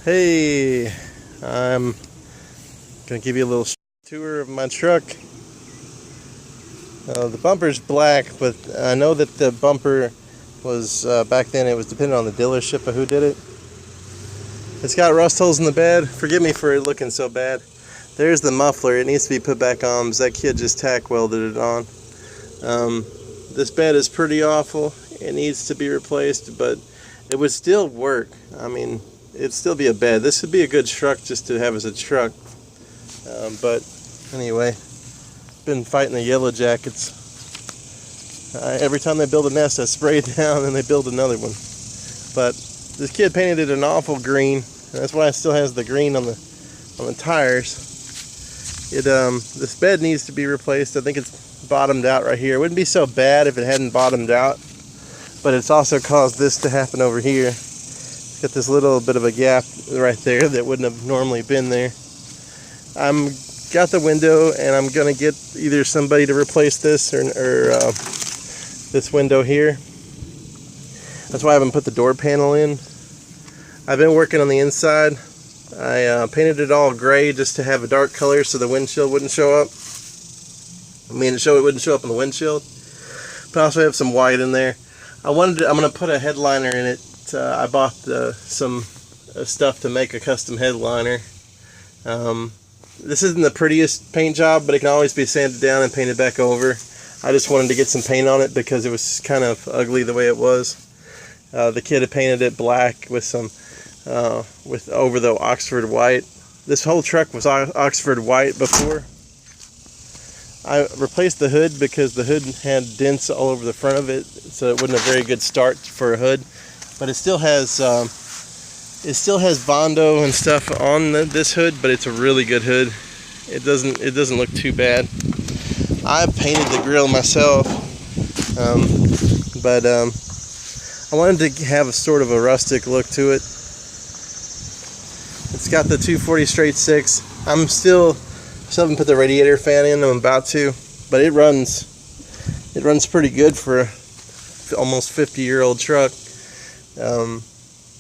Hey, I'm gonna give you a little tour of my truck. The bumper's black, but I know that the bumper was back then it was dependent on the dealership of who did it. It's got rust holes in the bed. Forgive me for it looking so bad. There's the muffler. It needs to be put back on because that kid just tack welded it on. This bed is pretty awful. It needs to be replaced, but it would still work. I mean, it'd still be a bed. This would be a good truck just to have as a truck. But anyway, been fighting the yellow jackets. Every time they build a nest, I spray it down and they build another one. But this kid painted it an awful green. That's why it still has the green on the tires. This bed needs to be replaced. I think it's bottomed out right here. It wouldn't be so bad if it hadn't bottomed out, but it's also caused this to happen over here. It's got this little bit of a gap right there that wouldn't have normally been there. I'm got the window, and I'm gonna get either somebody to replace this or this window here. That's why I haven't put the door panel in. I've been working on the inside. I painted it all gray just to have a dark color so the windshield wouldn't show up. I mean, it wouldn't show up on the windshield. But I also have some white in there. I'm gonna put a headliner in it. I bought some stuff to make a custom headliner. This isn't the prettiest paint job, but it can always be sanded down and painted back over. I just wanted to get some paint on it because it was kind of ugly the way it was. The kid had painted it black with some over the Oxford white. This whole truck was Oxford white before. I replaced the hood because the hood had dents all over the front of it, so it wasn't a very good start for a hood. But it still has Bondo and stuff on this hood, but it's a really good hood. It doesn't look too bad. I painted the grill myself, but I wanted to have a sort of a rustic look to it. It's got the 240 straight 6. I still haven't put the radiator fan in. I'm about to, but it runs pretty good for a almost 50-year-old truck.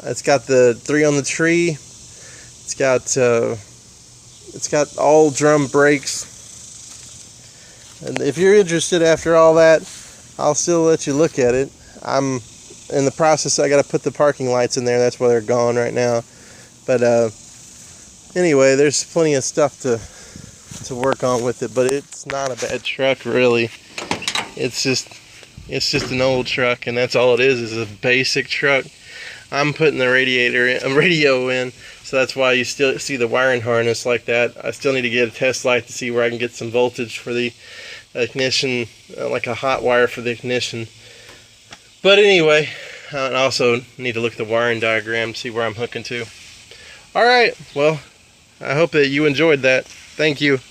It's got the 3 on the tree. It's got all drum brakes. And if you're interested after all that, I'll still let you look at it. I'm in the process. I got to put the parking lights in there. That's why they're gone right now. But anyway, there's plenty of stuff to work on with it. But it's not a bad truck, really. It's just an old truck, and that's all it is a basic truck. I'm putting the radio in, so that's why you still see the wiring harness like that. I still need to get a test light to see where I can get some voltage for the ignition, like a hot wire for the ignition. But anyway, I also need to look at the wiring diagram, see where I'm hooking to. Alright, well, I hope that you enjoyed that. Thank you.